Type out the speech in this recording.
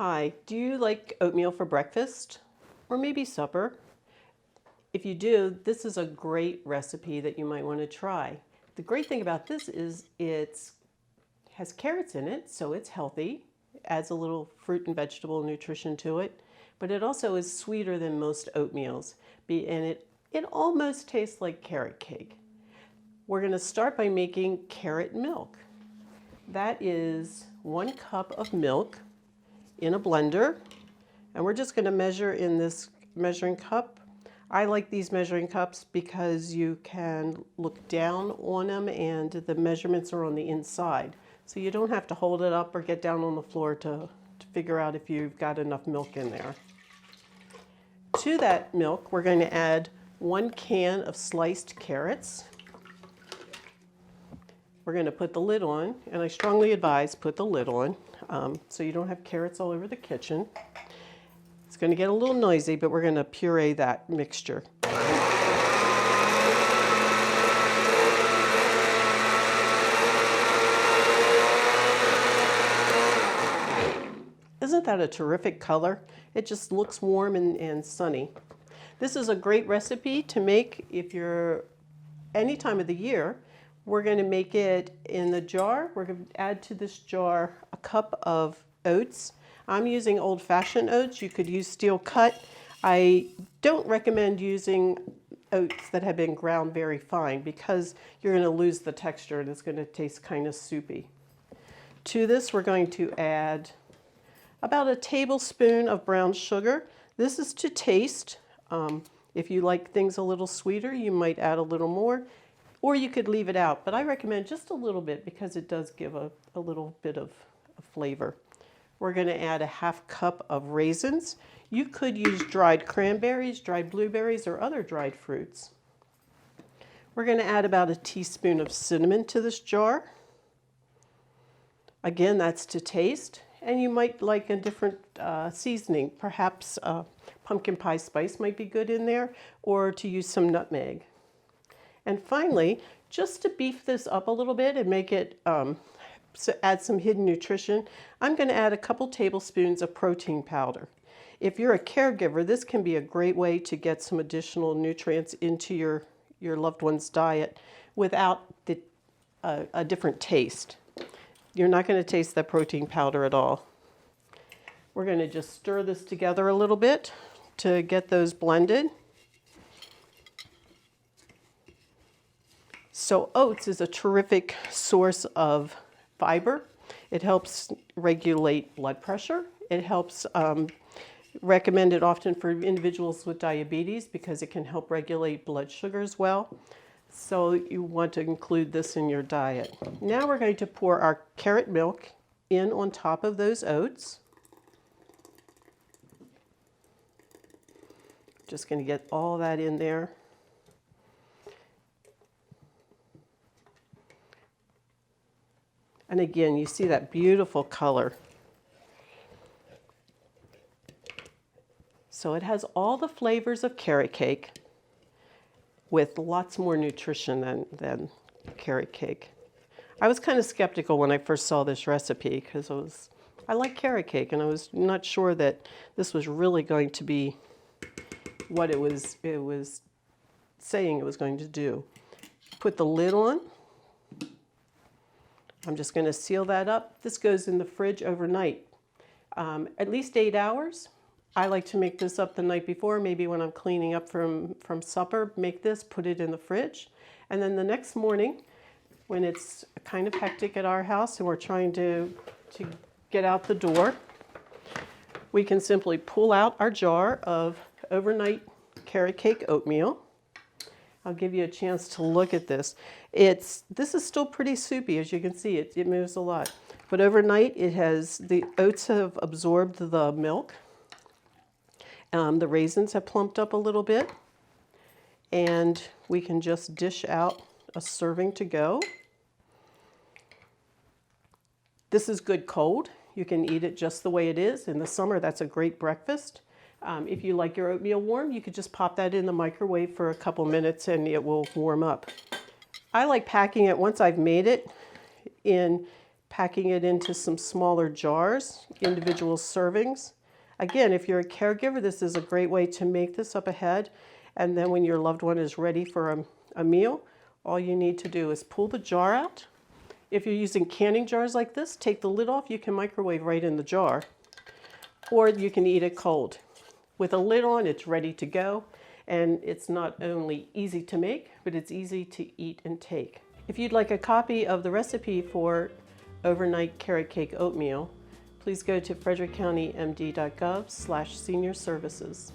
Hi, do you like oatmeal for breakfast or maybe supper? If you do, this is a great recipe that you might want to try. The great thing about this is it has carrots in it, so it's healthy, adds a little fruit and vegetable nutrition to it, but it also is sweeter than most oatmeals, and it almost tastes like carrot cake. We're going to start by making carrot milk. That is 1 cup of milk in a blender, and we're just going to measure in this measuring cup. I like these measuring cups because you can look down on them and the measurements are on the inside. So you don't have to hold it up or get down on the floor to figure out if you've got enough milk in there. To that milk, we're going to add 1 can of sliced carrots. We're going to put the lid on, and I strongly advise put the lid on so you don't have carrots all over the kitchen. It's going to get a little noisy, but we're going to puree that mixture. Isn't that a terrific color? It just looks warm and sunny. This is a great recipe to make if you're any time of the year. We're going to make it in the jar. We're going to add to this jar a cup of oats. I'm using old-fashioned oats. You could use steel cut. I don't recommend using oats that have been ground very fine because you're going to lose the texture and it's going to taste kind of soupy. To this, we're going to add about a tablespoon of brown sugar. This is to taste. If you like things a little sweeter, you might add a little more. Or you could leave it out, but I recommend just a little bit because it does give a little bit of flavor. We're going to add a ½ cup of raisins. You could use dried cranberries, dried blueberries, or other dried fruits. We're going to add about a teaspoon of cinnamon to this jar. Again, that's to taste, and you might like a different seasoning. Perhaps pumpkin pie spice might be good in there, or to use some nutmeg. And finally, just to beef this up a little bit and make it, add some hidden nutrition, I'm going to add a couple tablespoons of protein powder. If you're a caregiver, this can be a great way to get some additional nutrients into your loved one's diet without a different taste. You're not going to taste that protein powder at all. We're going to just stir this together a little bit to get those blended. So oats is a terrific source of fiber. It helps regulate blood pressure. It helps recommended often for individuals with diabetes because it can help regulate blood sugar as well. So you want to include this in your diet. Now we're going to pour our carrot milk in on top of those oats. Just going to get all that in there. And again, you see that beautiful color. So it has all the flavors of carrot cake with lots more nutrition than carrot cake. I was kind of skeptical when I first saw this recipe because I like carrot cake and I was not sure that this was really going to be what it was saying it was going to do. Put the lid on. I'm just going to seal that up. This goes in the fridge overnight, at least 8 hours. I like to make this up the night before, maybe when I'm cleaning up from supper, make this, put it in the fridge. And then the next morning, when it's kind of hectic at our house and we're trying to get out the door, we can simply pull out our jar of overnight carrot cake oatmeal. I'll give you a chance to look at this. This is still pretty soupy, as you can see. It moves a lot. But overnight, the oats have absorbed the milk. The raisins have plumped up a little bit. And we can just dish out a serving to go. This is good cold. You can eat it just the way it is. In the summer, that's a great breakfast. If you like your oatmeal warm, you could just pop that in the microwave for a couple minutes and it will warm up. I like packing it once I've made it in packing it into some smaller jars, individual servings. Again, if you're a caregiver, this is a great way to make this up ahead. And then when your loved one is ready for a meal, all you need to do is pull the jar out. If you're using canning jars like this, take the lid off. You can microwave right in the jar. Or you can eat it cold. With a lid on, it's ready to go. And it's not only easy to make, but it's easy to eat and take. If you'd like a copy of the recipe for overnight carrot cake oatmeal, please go to frederickcountymd.gov/senior services.